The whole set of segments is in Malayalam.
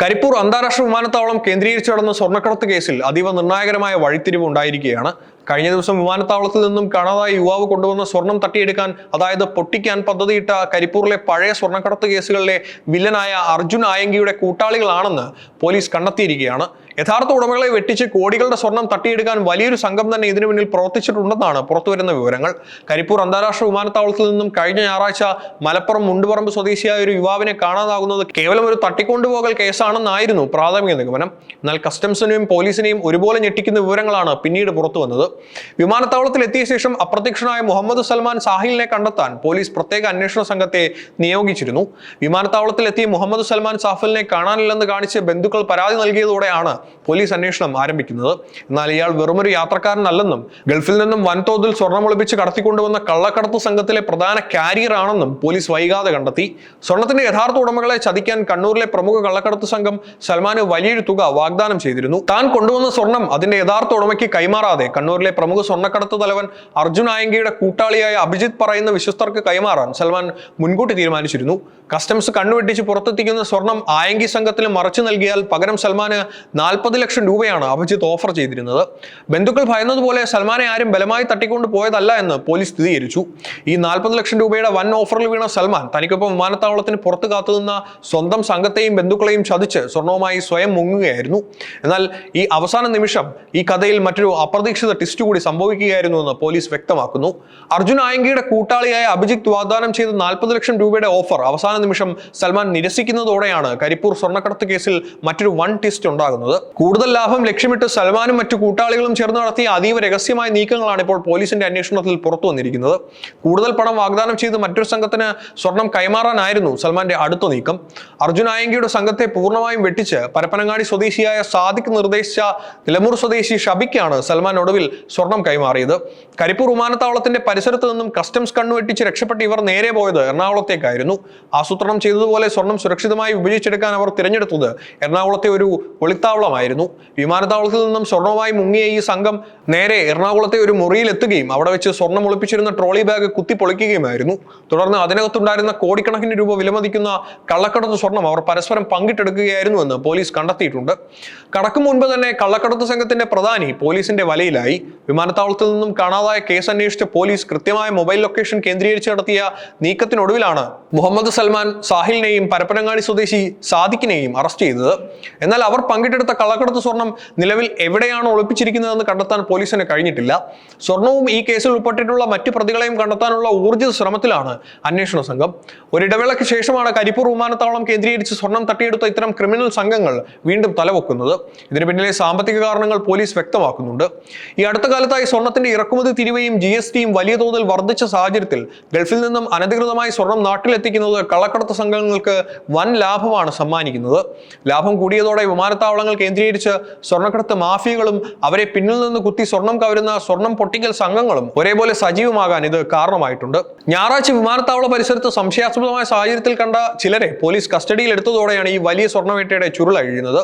കരിപ്പൂർ അന്താരാഷ്ട്ര വിമാനത്താവളം കേന്ദ്രീകരിച്ച് നടന്ന സ്വർണ്ണക്കടത്ത് കേസിൽ അതീവ നിർണായകമായ വഴിത്തിരിവ് ഉണ്ടായിരിക്കുകയാണ്. കഴിഞ്ഞ ദിവസം വിമാനത്താവളത്തിൽ നിന്നും കാണാതായ യുവാവ് കൊണ്ടുവന്ന സ്വർണം തട്ടിയെടുക്കാൻ, അതായത് പൊട്ടിക്കാൻ പദ്ധതിയിട്ട കരിപ്പൂരിലെ പഴയ സ്വർണ്ണക്കടത്ത് കേസുകളിലെ വില്ലനായ അർജുൻ ആയങ്കിയുടെ കൂട്ടാളികളാണെന്ന് പോലീസ് കണ്ടെത്തിയിരിക്കുകയാണ്. യഥാർത്ഥ ഉടമകളെ വെട്ടിച്ച് കോടികളുടെ സ്വർണം തട്ടിയെടുക്കാൻ വലിയൊരു സംഘം തന്നെ ഇതിനു മുന്നിൽ പ്രവർത്തിച്ചിട്ടുണ്ടെന്നാണ് പുറത്തുവരുന്ന വിവരങ്ങൾ. കരിപ്പൂർ അന്താരാഷ്ട്ര വിമാനത്താവളത്തിൽ നിന്നും കഴിഞ്ഞ ഞായറാഴ്ച മലപ്പുറം മുണ്ടുപറമ്പ് സ്വദേശിയായ ഒരു യുവാവിനെ കാണാതാകുന്നത് കേവലം ഒരു തട്ടിക്കൊണ്ടുപോകൽ കേസാണെന്നായിരുന്നു പ്രാഥമിക നിഗമനം. എന്നാൽ കസ്റ്റംസിനെയും പോലീസിനെയും ഒരുപോലെ ഞെട്ടിക്കുന്ന വിവരങ്ങളാണ് പിന്നീട് പുറത്തു വന്നത്. വിമാനത്താവളത്തിൽ എത്തിയ ശേഷം അപ്രത്യക്ഷനായ മുഹമ്മദ് സൽമാൻ സാഹിലിനെ കണ്ടെത്താൻ പോലീസ് പ്രത്യേക അന്വേഷണ സംഘത്തെ നിയോഗിച്ചിരുന്നു. വിമാനത്താവളത്തിൽ എത്തിയ മുഹമ്മദ് സൽമാൻ സാഹിലിനെ കാണാനില്ലെന്ന് കാണിച്ച് ബന്ധുക്കൾ പരാതി നൽകിയതോടെയാണ് പോലീസ് അന്വേഷണം ആരംഭിക്കുന്നത്. എന്നാൽ ഇയാൾ വെറുമൊരു യാത്രക്കാരനല്ലെന്നും ഗൾഫിൽ നിന്നും വൻതോതിൽ സ്വർണം ഒളിപ്പിച്ച് കടത്തിക്കൊണ്ടുവന്ന കള്ളക്കടത്ത് സംഘത്തിലെ പ്രധാന കാരിയർ ആണെന്നും പോലീസ് വൈകാതെ കണ്ടെത്തി. സ്വർണത്തിന്റെ യഥാർത്ഥ ഉടമകളെ ചതിക്കാൻ കണ്ണൂരിലെ പ്രമുഖ കള്ളക്കടത്ത് സംഘം സൽമാന് വലിയൊരു തുക വാഗ്ദാനം ചെയ്തിരുന്നു. താൻ കൊണ്ടുവന്ന സ്വർണം അതിന്റെ യഥാർത്ഥ ഉടമയ്ക്ക് കൈമാറാതെ കണ്ണൂരിലെ പ്രമുഖ സ്വർണ്ണക്കടത്ത് തലവൻ അർജുൻ ആയങ്കിയുടെ കൂട്ടാളിയായ അഭിജിത്ത് പറയുന്ന വിശ്വസ്തർക്ക് കൈമാറാൻ സൽമാൻ മുൻകൂട്ടി തീരുമാനിച്ചിരുന്നു. കസ്റ്റംസ് കണ്ണുവെട്ടിച്ച് പുറത്തെത്തിക്കുന്ന സ്വർണം ആയങ്കി സംഘത്തിന് മറച്ചു നൽകിയാൽ പകരം സൽമാന് 40 ലക്ഷം രൂപയാണ് അഭിജിത്ത് ഓഫർ ചെയ്തിരുന്നത്. ബന്ധുക്കൾ ഭയന്നതുപോലെ സൽമാനെ ആരും ബലമായി തട്ടിക്കൊണ്ട് പോയതല്ല എന്ന് പോലീസ് സ്ഥിരീകരിച്ചു. ഈ 40 ലക്ഷം രൂപയുടെ വൻ ഓഫറിൽ വീണ സൽമാൻ തനിക്കൊപ്പം വിമാനത്താവളത്തിന് പുറത്ത് കാത്തുനിന്ന സ്വന്തം സംഘത്തെയും ബന്ധുക്കളെയും ചതിച്ച് സ്വർണവുമായി സ്വയം മുങ്ങുകയായിരുന്നു. എന്നാൽ ഈ അവസാന നിമിഷം ഈ കഥയിൽ മറ്റൊരു അപ്രതീക്ഷിത ട്വിസ്റ്റ് കൂടി സംഭവിക്കുകയായിരുന്നു എന്ന് പോലീസ് വ്യക്തമാക്കുന്നു. അർജുൻ ആയങ്കിയുടെ കൂട്ടാളിയായ അഭിജിത്ത് വാഗ്ദാനം ചെയ്ത 40 ലക്ഷം രൂപയുടെ ഓഫർ അവസാന നിമിഷം സൽമാൻ നിരസിക്കുന്നതോടെയാണ് കരിപ്പൂർ സ്വർണ്ണക്കടത്ത് കേസിൽ മറ്റൊരു വൺ ട്വിസ്റ്റ് ഉണ്ടാകുന്നത്. കൂടുതൽ ലാഭം ലക്ഷ്യമിട്ട് സൽമാനും മറ്റു കൂട്ടാളികളും ചേർന്ന് നടത്തിയ അതീവ രഹസ്യമായ നീക്കങ്ങളാണ് ഇപ്പോൾ പോലീസിന്റെ അന്വേഷണത്തിൽ പുറത്തു വന്നിരിക്കുന്നത്. കൂടുതൽ പണം വാഗ്ദാനം ചെയ്ത് മറ്റൊരു സംഘത്തിന് സ്വർണം കൈമാറാനായിരുന്നു സൽമാന്റെ അടുത്ത നീക്കം. അർജുൻ ആയങ്കിയുടെ സംഘത്തെ പൂർണ്ണമായും വെട്ടിച്ച് പരപ്പനങ്ങാടി സ്വദേശിയായ സാദിഖ് നിർദ്ദേശിച്ച നിലമ്പൂർ സ്വദേശി ഷബിക്കാണ് സൽമാൻ ഒടുവിൽ സ്വർണം കൈമാറിയത്. കരിപ്പൂർ വിമാനത്താവളത്തിന്റെ പരിസരത്ത് നിന്നും കസ്റ്റംസ് കണ്ണുവെട്ടിച്ച് രക്ഷപ്പെട്ട് ഇവർ നേരെ പോയത് എറണാകുളത്തേക്കായിരുന്നു. ആസൂത്രണം ചെയ്തതുപോലെ സ്വർണം സുരക്ഷിതമായി വിഭജിച്ചെടുക്കാൻ അവർ തിരഞ്ഞെടുത്തത് എറണാകുളത്തെ ഒരു ഒളിത്താവളമായിരുന്നു. വിമാനത്താവളത്തിൽ നിന്നും സ്വർണവുമായി മുങ്ങിയ ഈ സംഘം നേരെ എറണാകുളത്തെ ഒരു മുറിയിൽ എത്തുകയും അവിടെ വെച്ച് സ്വർണം ഒളിപ്പിച്ചിരുന്ന ട്രോളി ബാഗ് കുത്തി പൊളിക്കുകയുമായിരുന്നു. തുടർന്ന് അതിനകത്തുണ്ടായിരുന്ന കോടിക്കണക്കിന് രൂപ വിലമതിക്കുന്ന കള്ളക്കടത്ത് സ്വർണം അവർ പരസ്പരം പങ്കിട്ടെടുക്കുകയായിരുന്നുവെന്ന് പോലീസ് കണ്ടെത്തിയിട്ടുണ്ട്. കടക്കും മുൻപ് തന്നെ കള്ളക്കടത്ത് സംഘത്തിന്റെ പ്രധാനി പോലീസിന്റെ വലയിലായി. വിമാനത്താവളത്തിൽ നിന്നും കാണാതായ കേസ് അന്വേഷിച്ച പോലീസ് കൃത്യമായ മൊബൈൽ ലൊക്കേഷൻ കേന്ദ്രീകരിച്ച് നടത്തിയ നീക്കത്തിനൊടുവിലാണ് മുഹമ്മദ് സൽമാൻ സാഹിലിനെയും പരപ്പനങ്ങാടി സ്വദേശി സാദിഖിനെയും അറസ്റ്റ് ചെയ്തത്. എന്നാൽ അവർ പങ്കിട്ടെടുത്ത കള്ളക്കടത്ത് സ്വർണം നിലവിൽ എവിടെയാണ് ഒളിപ്പിച്ചിരിക്കുന്നതെന്ന് കണ്ടെത്താൻ പോലീസിന് കഴിഞ്ഞിട്ടില്ല. സ്വർണവും ഈ കേസിൽ ഉൾപ്പെട്ടിട്ടുള്ള മറ്റു പ്രതികളെയും കണ്ടെത്താനുള്ള ഊർജിത ശ്രമത്തിലാണ് അന്വേഷണ സംഘം. ഒരിടവേളയ്ക്ക് ശേഷമാണ് കരിപ്പൂർ വിമാനത്താവളം കേന്ദ്രീകരിച്ച് സ്വർണം തട്ടിയെടുത്ത ഇത്തരം ക്രിമിനൽ സംഘങ്ങൾ വീണ്ടും തലവെക്കുന്നത്. ഇതിന് പിന്നിലെ സാമ്പത്തിക കാരണങ്ങൾ പോലീസ് വ്യക്തമാക്കുന്നുണ്ട്. ഈ അടുത്ത കാലത്തായി സ്വർണത്തിന്റെ ഇറക്കുമതി തിരിവയും GSTയും വലിയ തോതിൽ വർദ്ധിച്ച സാഹചര്യത്തിൽ ഗൾഫിൽ നിന്നും അനധികൃതമായി സ്വർണം നാട്ടിലെത്തിക്കുന്നത് കള്ളക്കടത്ത് സംഘങ്ങൾക്ക് വൻ ലാഭമാണ് സമ്മാനിക്കുന്നത്. ലാഭം കൂടിയതോടെ വിമാനത്താവളങ്ങൾ കേന്ദ്രീകരിച്ച് സ്വർണ്ണക്കടത്ത് മാഫിയകളും അവരെ പിന്നിൽ നിന്ന് കുത്തി സ്വർണം കവരുന്ന സ്വർണം പൊട്ടിക്കൽ സംഘങ്ങളും ഒരേപോലെ സജീവമാകാൻ ഇത് കാരണമായിട്ടുണ്ട്. ഞായറാഴ്ച വിമാനത്താവള പരിസരത്ത് സംശയാസ്പദമായ സാഹചര്യത്തിൽ കണ്ട ചിലരെ പോലീസ് കസ്റ്റഡിയിൽ എടുത്തതോടെയാണ് ഈ വലിയ സ്വർണ്ണവേട്ടയുടെ ചുരുളഴിയുന്നത്.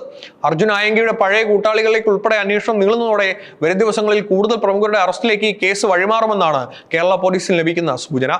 അർജുൻ ആയങ്കിയുടെ പഴയ കൂട്ടാളികളിലേക്ക് ഉൾപ്പെടെ അന്വേഷണം നീളുന്നതോടെ വരും ദിവസങ്ങളിൽ കൂടുതൽ പ്രമുഖരുടെ അറസ്റ്റിലേക്ക് ഈ കേസ് വഴിമാറുമെന്നാണ് കേരള പോലീസിന് ലഭിക്കുന്ന സൂചന.